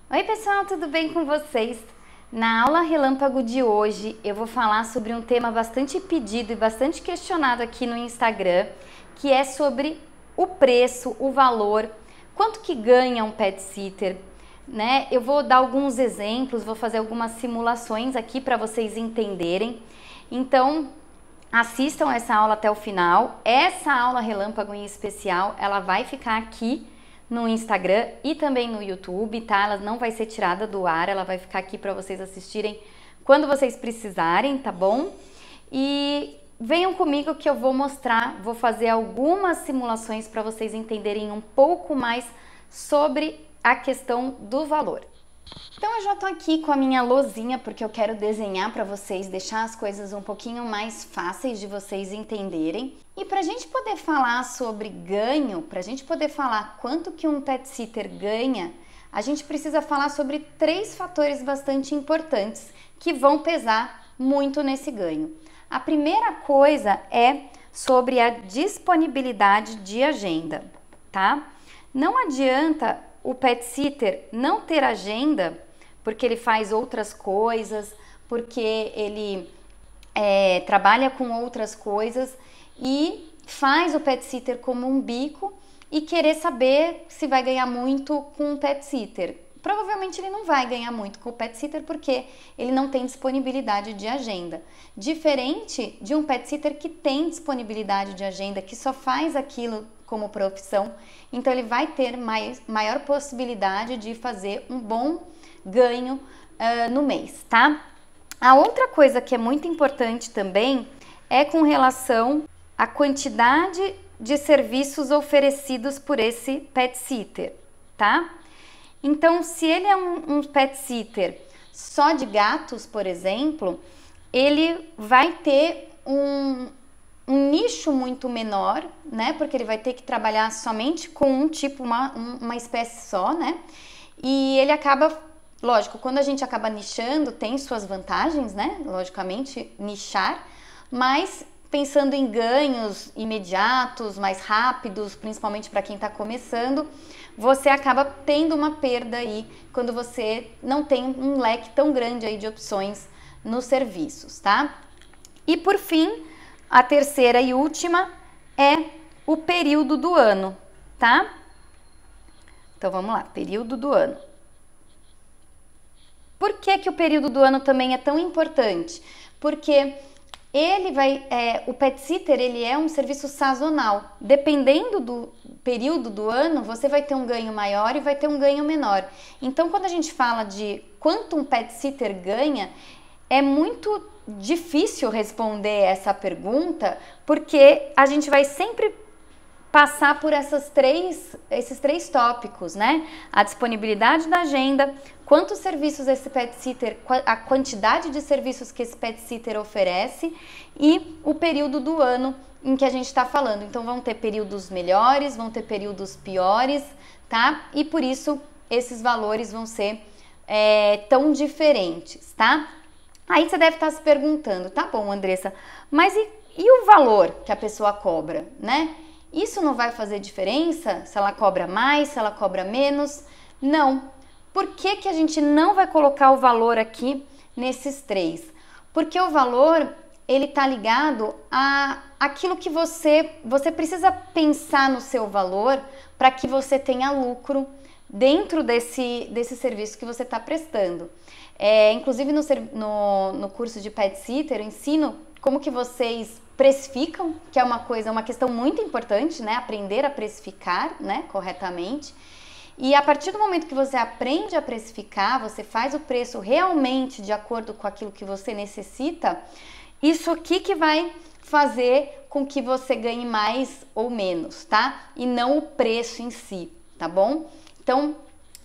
Oi pessoal, tudo bem com vocês? Na aula relâmpago de hoje eu vou falar sobre um tema bastante pedido e bastante questionado aqui no Instagram, que é sobre o preço, o valor, quanto que ganha um pet sitter, né? Eu vou dar alguns exemplos, vou fazer algumas simulações aqui para vocês entenderem. Então, assistam essa aula até o final. Essa aula relâmpago em especial, ela vai ficar aqui no Instagram e também no YouTube, tá? Ela não vai ser tirada do ar, ela vai ficar aqui para vocês assistirem quando vocês precisarem, tá bom? E venham comigo que eu vou mostrar, vou fazer algumas simulações para vocês entenderem um pouco mais sobre a questão do valor. Então eu já tô aqui com a minha lousinha porque eu quero desenhar para vocês, deixar as coisas um pouquinho mais fáceis de vocês entenderem. E para a gente poder falar sobre ganho, para a gente poder falar quanto que um pet sitter ganha, a gente precisa falar sobre 3 fatores bastante importantes que vão pesar muito nesse ganho. A primeira coisa é sobre a disponibilidade de agenda, tá? Não adianta o pet sitter não ter agenda porque ele faz outras coisas, porque ele trabalha com outras coisas e faz o pet sitter como um bico e querer saber se vai ganhar muito com o pet sitter. Provavelmente ele não vai ganhar muito com o pet sitter porque ele não tem disponibilidade de agenda. Diferente de um pet sitter que tem disponibilidade de agenda, que só faz aquilo como profissão, então ele vai ter maior possibilidade de fazer um bom ganho no mês, tá? A outra coisa que é muito importante também é com relação à quantidade de serviços oferecidos por esse pet sitter, tá? Então, se ele é um pet sitter só de gatos, por exemplo, ele vai ter um nicho muito menor, né? Porque ele vai ter que trabalhar somente com um tipo, uma espécie só, né? E ele acaba, lógico, quando a gente acaba nichando, tem suas vantagens, né? Logicamente, nichar, mas pensando em ganhos imediatos, mais rápidos, principalmente para quem está começando, você acaba tendo uma perda aí quando você não tem um leque tão grande aí de opções nos serviços, tá? E por fim, a terceira e última é o período do ano, tá? Então vamos lá, período do ano. Por que que o período do ano também é tão importante? Porque o pet sitter, ele é um serviço sazonal. Dependendo do período do ano, você vai ter um ganho maior e vai ter um ganho menor. Então, quando a gente fala de quanto um pet sitter ganha, é muito difícil responder essa pergunta, porque a gente vai sempre passar por esses três tópicos, né? A disponibilidade da agenda, quantos serviços esse pet sitter, a quantidade de serviços que esse pet sitter oferece e o período do ano em que a gente está falando. Então vão ter períodos melhores, vão ter períodos piores, tá? E por isso esses valores vão ser tão diferentes, tá? Aí você deve estar se perguntando, tá bom, Andressa, mas e o valor que a pessoa cobra, né? Isso não vai fazer diferença se ela cobra mais, se ela cobra menos? Não. Por que que a gente não vai colocar o valor aqui nesses 3? Porque o valor, ele tá ligado a aquilo que você precisa pensar no seu valor para que você tenha lucro dentro desse serviço que você está prestando. Inclusive no curso de pet sitter eu ensino como que vocês precificam, que é uma questão muito importante, né? Aprender a precificar, né? Corretamente. E a partir do momento que você aprende a precificar, você faz o preço realmente de acordo com aquilo que você necessita, isso aqui que vai fazer com que você ganhe mais ou menos, tá? E não o preço em si, tá bom? Então,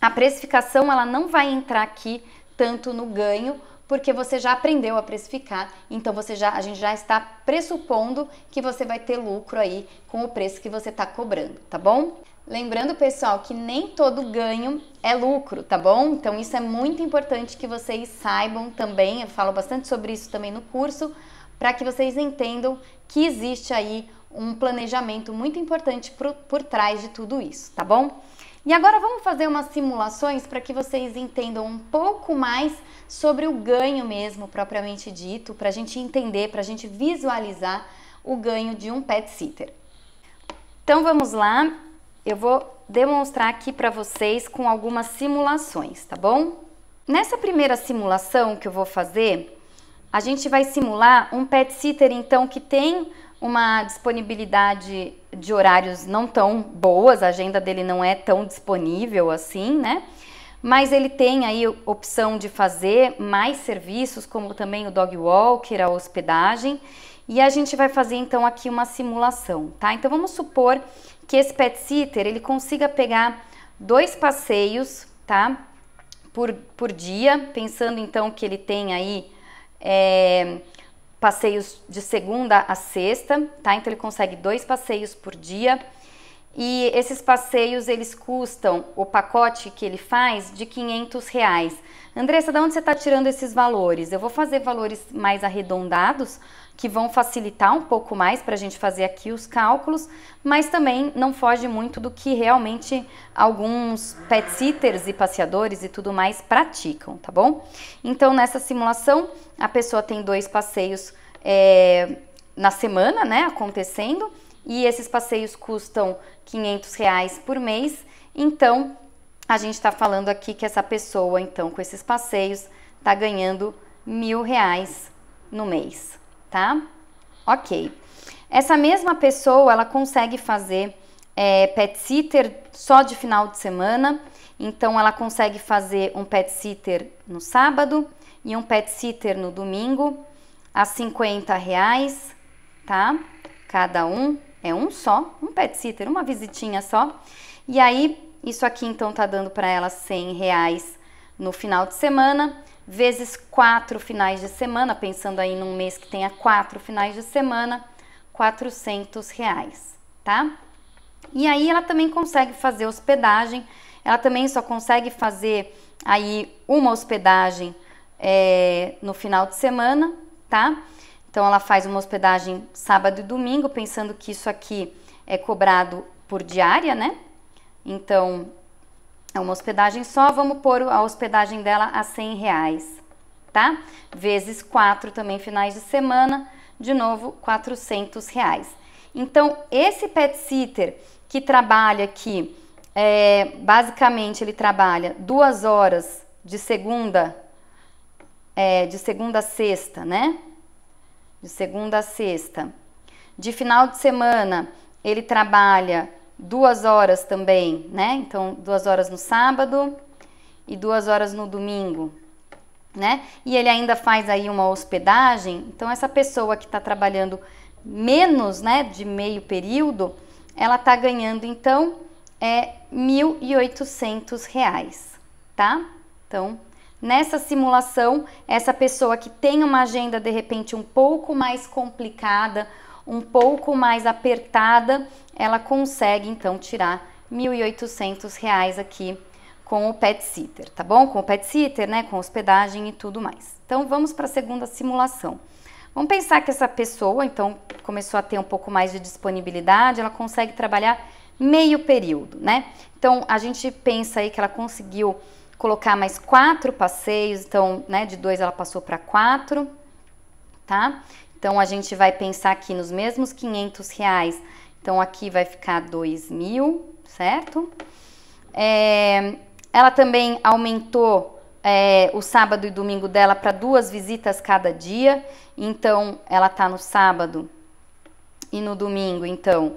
a precificação, ela não vai entrar aqui tanto no ganho, porque você já aprendeu a precificar, então a gente já está pressupondo que você vai ter lucro aí com o preço que você está cobrando, tá bom? Lembrando, pessoal, que nem todo ganho é lucro, tá bom? Então isso é muito importante que vocês saibam também, eu falo bastante sobre isso também no curso, para que vocês entendam que existe aí um planejamento muito importante por trás de tudo isso, tá bom? E agora vamos fazer umas simulações para que vocês entendam um pouco mais sobre o ganho mesmo, propriamente dito, para a gente entender, para a gente visualizar o ganho de um pet sitter. Então vamos lá, eu vou demonstrar aqui para vocês com algumas simulações, tá bom? Nessa primeira simulação que eu vou fazer, a gente vai simular um pet sitter então que tem uma disponibilidade de horários não tão boas, a agenda dele não é tão disponível assim, né? Mas ele tem aí opção de fazer mais serviços, como também o dog walker, a hospedagem, e a gente vai fazer então aqui uma simulação, tá? Então vamos supor que esse pet sitter ele consiga pegar 2 passeios, tá? Por dia, pensando então que ele tem aí passeios de segunda a sexta, tá? Então ele consegue 2 passeios por dia e esses passeios eles custam, o pacote que ele faz, de R$500. Andressa, de onde você está tirando esses valores? Eu vou fazer valores mais arredondados que vão facilitar um pouco mais para a gente fazer aqui os cálculos, mas também não foge muito do que realmente alguns pet sitters e passeadores e tudo mais praticam, tá bom? Então nessa simulação a pessoa tem 2 passeios na semana, né, acontecendo, e esses passeios custam R$500 por mês. Então a gente está falando aqui que essa pessoa então com esses passeios está ganhando R$1.000 no mês, tá? Ok. Essa mesma pessoa, ela consegue fazer pet sitter só de final de semana, então ela consegue fazer um pet sitter no sábado e um pet sitter no domingo a R$50, tá? Cada um, é um só, um pet sitter, uma visitinha só. E aí, isso aqui então tá dando para ela R$100 no final de semana, vezes 4 finais de semana, pensando aí num mês que tenha 4 finais de semana, R$400, tá? E aí ela também consegue fazer hospedagem, ela também só consegue fazer aí uma hospedagem no final de semana, tá? Então ela faz uma hospedagem sábado e domingo, pensando que isso aqui é cobrado por diária, né? Então é uma hospedagem só, vamos pôr a hospedagem dela a R$100, tá? Vezes 4 também finais de semana, de novo R$400. Então esse pet sitter que trabalha aqui, basicamente ele trabalha 2 horas de segunda a sexta, né? De segunda a sexta. De final de semana, ele trabalha 2 horas também, né? Então, 2 horas no sábado e 2 horas no domingo, né? E ele ainda faz aí uma hospedagem. Então, essa pessoa que está trabalhando menos, né, de meio período, ela está ganhando, então, R$1.800, tá? Então, nessa simulação, essa pessoa que tem uma agenda de repente um pouco mais complicada, um pouco mais apertada, ela consegue então tirar R$1.800 aqui com o pet sitter, tá bom? Com o pet sitter, né, com hospedagem e tudo mais. Então vamos para a segunda simulação. Vamos pensar que essa pessoa então começou a ter um pouco mais de disponibilidade, ela consegue trabalhar meio período, né? Então a gente pensa aí que ela conseguiu colocar mais 4 passeios, então, né, de 2 ela passou para 4, tá? Então, a gente vai pensar aqui nos mesmos R$500, então aqui vai ficar 2.000, certo? Ela também aumentou o sábado e domingo dela para 2 visitas cada dia, então, ela tá no sábado e no domingo, então,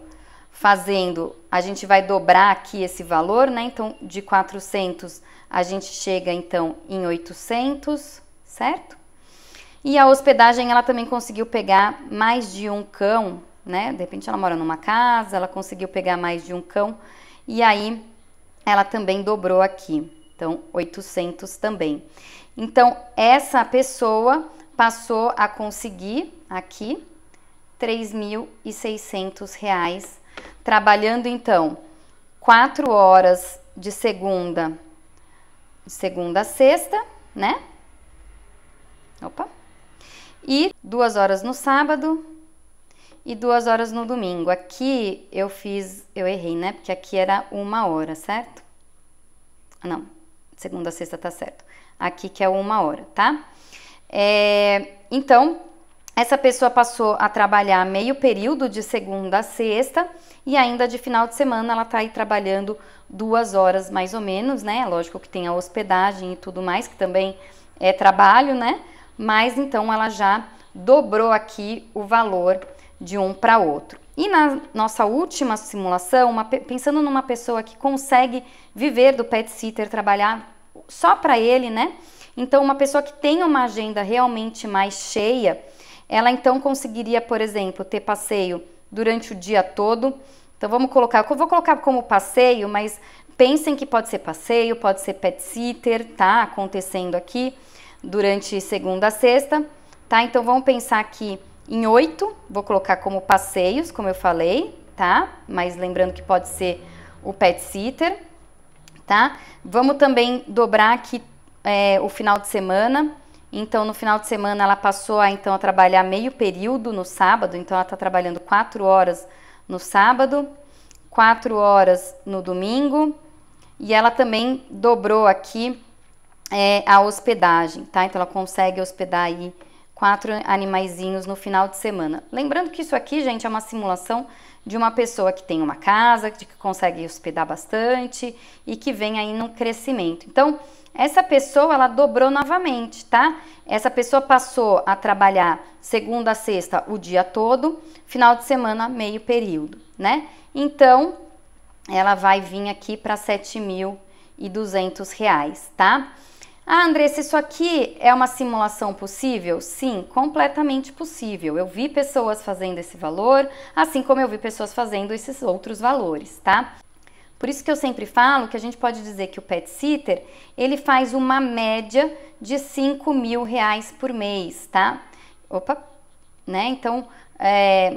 fazendo, a gente vai dobrar aqui esse valor, né? Então, de 400 a gente chega então em 800, certo? E a hospedagem ela também conseguiu pegar mais de um cão, né? De repente ela mora numa casa, ela conseguiu pegar mais de um cão e aí ela também dobrou aqui, então 800 também. Então essa pessoa passou a conseguir aqui R$3.600, trabalhando então 4 horas de segunda a sexta, né? Opa! E 2 horas no sábado e 2 horas no domingo. Aqui eu errei, né? Porque aqui era 1 hora, certo? Não, segunda a sexta tá certo. Aqui que é 1 hora, tá? Então, essa pessoa passou a trabalhar meio período de segunda a sexta e ainda de final de semana ela tá aí trabalhando 2 horas mais ou menos, né? Lógico que tem a hospedagem e tudo mais, que também é trabalho, né? Mas então ela já dobrou aqui o valor de um para outro. E na nossa última simulação, pensando numa pessoa que consegue viver do pet sitter, trabalhar só para ele, né? Então, uma pessoa que tem uma agenda realmente mais cheia, ela então conseguiria, por exemplo, ter passeio durante o dia todo. Então, eu vou colocar como passeio, mas pensem que pode ser passeio, pode ser pet sitter, tá? Acontecendo aqui durante segunda a sexta, tá? Então, vamos pensar aqui em 8, vou colocar como passeios, como eu falei, tá? Mas lembrando que pode ser o pet sitter, tá? Vamos também dobrar aqui o final de semana. Então, no final de semana, ela passou a trabalhar meio período no sábado. Então, ela está trabalhando 4 horas no sábado, 4 horas no domingo. E ela também dobrou aqui a hospedagem, tá? Então, ela consegue hospedar aí 4 animaizinhos no final de semana. Lembrando que isso aqui, gente, é uma simulação de uma pessoa que tem uma casa, que consegue hospedar bastante e que vem aí num crescimento. Então, essa pessoa, ela dobrou novamente, tá? Essa pessoa passou a trabalhar segunda a sexta o dia todo, final de semana meio período, né? Então, ela vai vir aqui para R$ 7.200, tá? Ah, Andressa, isso aqui é uma simulação possível? Sim, completamente possível. Eu vi pessoas fazendo esse valor, assim como eu vi pessoas fazendo esses outros valores, tá? Por isso que eu sempre falo que a gente pode dizer que o pet sitter, ele faz uma média de R$5.000 por mês, tá? Opa, né? Então,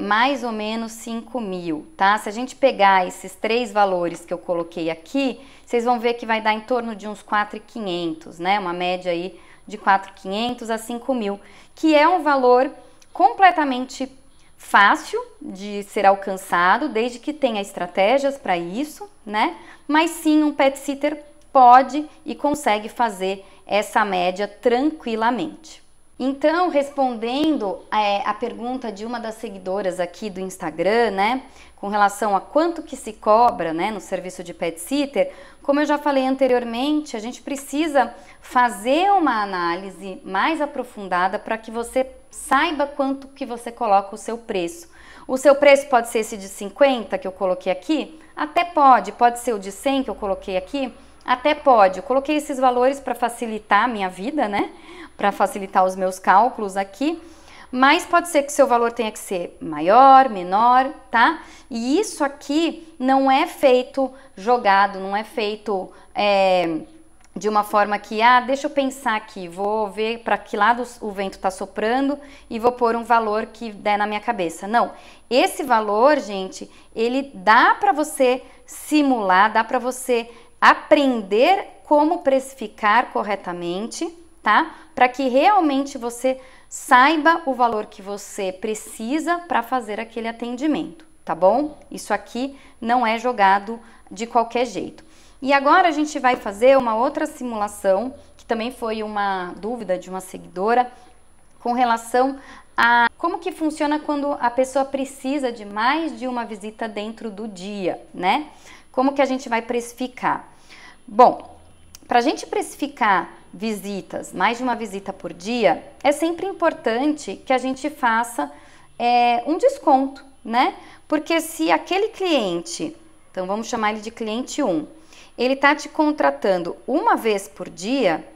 mais ou menos 5.000, tá? Se a gente pegar esses 3 valores que eu coloquei aqui, vocês vão ver que vai dar em torno de uns 4.500, né? Uma média aí de 4.500 a 5.000, que é um valor completamente fácil de ser alcançado, desde que tenha estratégias para isso, né? Mas sim, um pet sitter pode e consegue fazer essa média tranquilamente. Então, respondendo a pergunta de uma das seguidoras aqui do Instagram, né, com relação a quanto que se cobra, né, no serviço de pet sitter, como eu já falei anteriormente, a gente precisa fazer uma análise mais aprofundada para que você saiba quanto que você coloca o seu preço. O seu preço pode ser esse de 50 que eu coloquei aqui? Até pode ser o de 100 que eu coloquei aqui? Até pode. Eu coloquei esses valores para facilitar a minha vida, né? Para facilitar os meus cálculos aqui, mas pode ser que seu valor tenha que ser maior, menor, tá? E isso aqui não é feito jogado, não é feito de uma forma que, deixa eu pensar aqui, vou ver para que lado o vento está soprando e vou pôr um valor que der na minha cabeça. Não, esse valor, gente, ele dá para você simular, dá para você aprender como precificar corretamente, tá? Para que realmente você saiba o valor que você precisa para fazer aquele atendimento, tá bom? Isso aqui não é jogado de qualquer jeito. E agora a gente vai fazer uma outra simulação, que também foi uma dúvida de uma seguidora, com relação a como que funciona quando a pessoa precisa de mais de uma visita dentro do dia, né? Como que a gente vai precificar? Bom, para a gente precificar visitas, mais de uma visita por dia, é sempre importante que a gente faça um desconto, né? Porque se aquele cliente, então vamos chamar ele de cliente 1, ele tá te contratando uma vez por dia,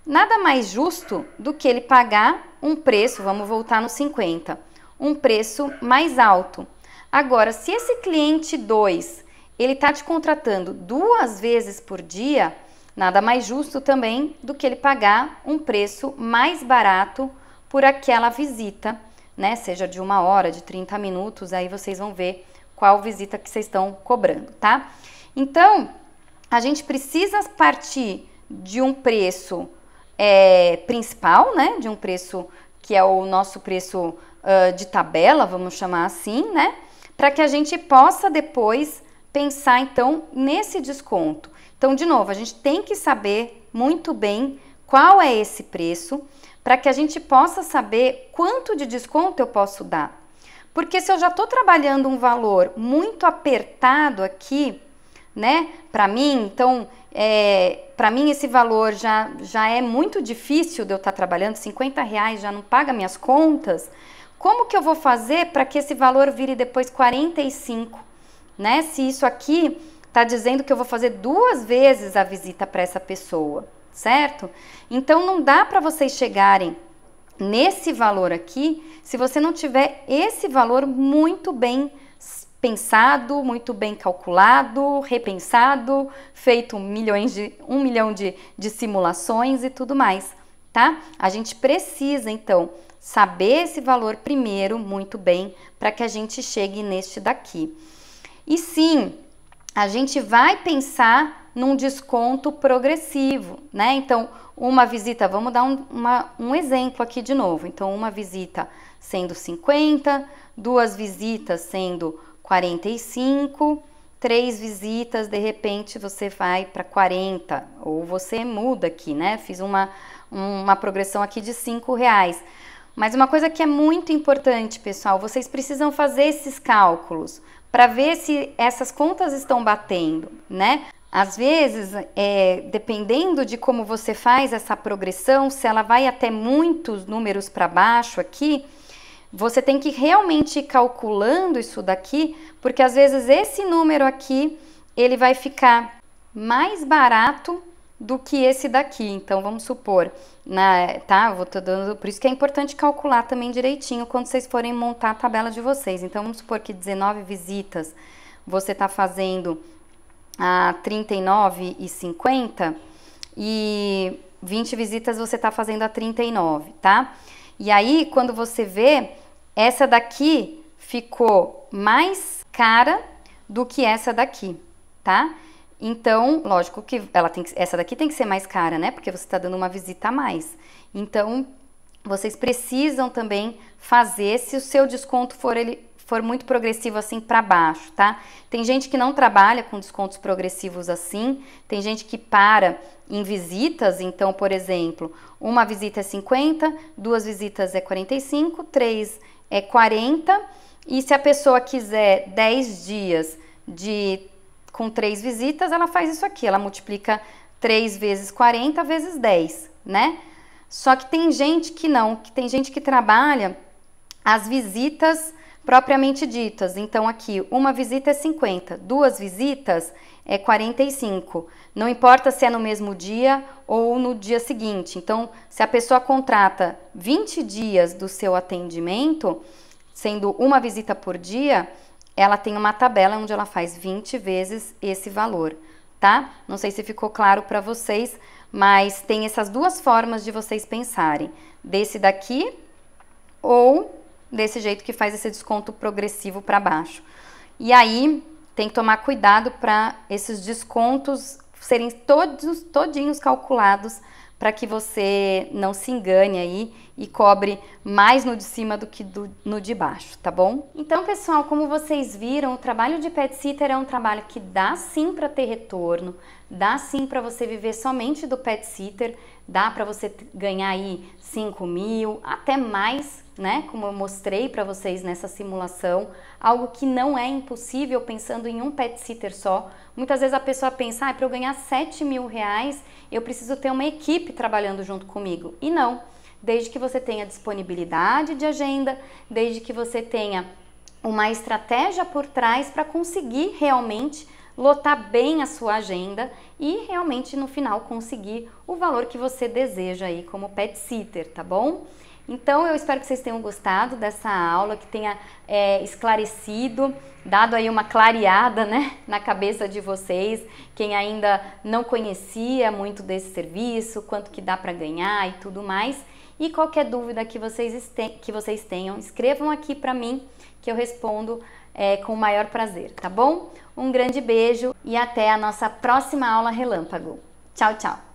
nada mais justo do que ele pagar um preço, vamos voltar no 50, um preço mais alto. Agora, se esse cliente 2, ele tá te contratando 2 vezes por dia, nada mais justo também do que ele pagar um preço mais barato por aquela visita, né? Seja de 1 hora, de 30 minutos, aí vocês vão ver qual visita que vocês estão cobrando, tá? Então, a gente precisa partir de um preço principal, né? De um preço que é o nosso preço de tabela, vamos chamar assim, né? Para que a gente possa depois pensar, então, nesse desconto. Então, de novo, a gente tem que saber muito bem qual é esse preço para que a gente possa saber quanto de desconto eu posso dar. Porque se eu já estou trabalhando um valor muito apertado aqui, né, para mim, então, para mim esse valor já é muito difícil de eu estar trabalhando, R$50 já não paga minhas contas, como que eu vou fazer para que esse valor vire depois 45, né? Se isso aqui está dizendo que eu vou fazer 2 vezes a visita para essa pessoa, certo? Então não dá para vocês chegarem nesse valor aqui se você não tiver esse valor muito bem pensado, muito bem calculado, repensado, feito 1 milhão de simulações e tudo mais, tá? A gente precisa, então, saber esse valor primeiro muito bem para que a gente chegue neste daqui. E sim, a gente vai pensar num desconto progressivo, né? Então, uma visita, vamos dar um exemplo aqui de novo. Então, uma visita sendo 50, 2 visitas sendo 45, 3 visitas, de repente você vai para 40, ou você muda aqui, né? Fiz uma progressão aqui de R$5. Mas uma coisa que é muito importante, pessoal, vocês precisam fazer esses cálculos para ver se essas contas estão batendo, né? Às vezes, dependendo de como você faz essa progressão, se ela vai até muitos números para baixo aqui, você tem que realmente ir calculando isso daqui, porque às vezes esse número aqui, ele vai ficar mais barato do que esse daqui. Então, vamos supor, tá? Eu vou tô dando, por isso que é importante calcular também direitinho quando vocês forem montar a tabela de vocês. Então, vamos supor que 19 visitas você tá fazendo a R$39,50 e 20 visitas você tá fazendo a 39, tá? E aí, quando você vê, essa daqui ficou mais cara do que essa daqui, tá? Então, lógico que essa daqui tem que ser mais cara, né? Porque você está dando uma visita a mais. Então, vocês precisam também fazer se o seu desconto for muito progressivo assim para baixo, tá? Tem gente que não trabalha com descontos progressivos assim, tem gente que para em visitas, então, por exemplo, uma visita é 50, 2 visitas é 45, 3 é 40, e se a pessoa quiser 10 dias com 3 visitas, ela faz isso aqui, ela multiplica 3 vezes 40 vezes 10, né? Só que tem gente que não, que tem gente que trabalha as visitas propriamente ditas. Então aqui, uma visita é 50, 2 visitas é 45. Não importa se é no mesmo dia ou no dia seguinte. Então, se a pessoa contrata 20 dias do seu atendimento, sendo uma visita por dia, ela tem uma tabela onde ela faz 20 vezes esse valor, tá? Não sei se ficou claro para vocês, mas tem essas 2 formas de vocês pensarem. Desse daqui ou desse jeito que faz esse desconto progressivo para baixo. E aí, tem que tomar cuidado para esses descontos serem todinhos calculados para que você não se engane aí e cobre mais no de cima do que no de baixo, tá bom? Então, pessoal, como vocês viram, o trabalho de pet sitter é um trabalho que dá sim para ter retorno, dá sim para você viver somente do pet sitter, dá para você ganhar aí 5 mil, até mais, né? Como eu mostrei para vocês nessa simulação, algo que não é impossível pensando em um pet sitter só. Muitas vezes a pessoa pensa, para eu ganhar 7 mil reais, eu preciso ter uma equipe trabalhando junto comigo. E não, desde que você tenha disponibilidade de agenda, desde que você tenha uma estratégia por trás para conseguir realmente lotar bem a sua agenda e realmente no final conseguir o valor que você deseja aí como pet sitter, tá bom? Então, eu espero que vocês tenham gostado dessa aula, que tenha esclarecido, dado aí uma clareada, né, na cabeça de vocês, quem ainda não conhecia muito desse serviço, quanto que dá para ganhar e tudo mais. E qualquer dúvida que vocês tenham, escrevam aqui para mim, que eu respondo com o maior prazer, tá bom? Um grande beijo e até a nossa próxima aula relâmpago. Tchau, tchau!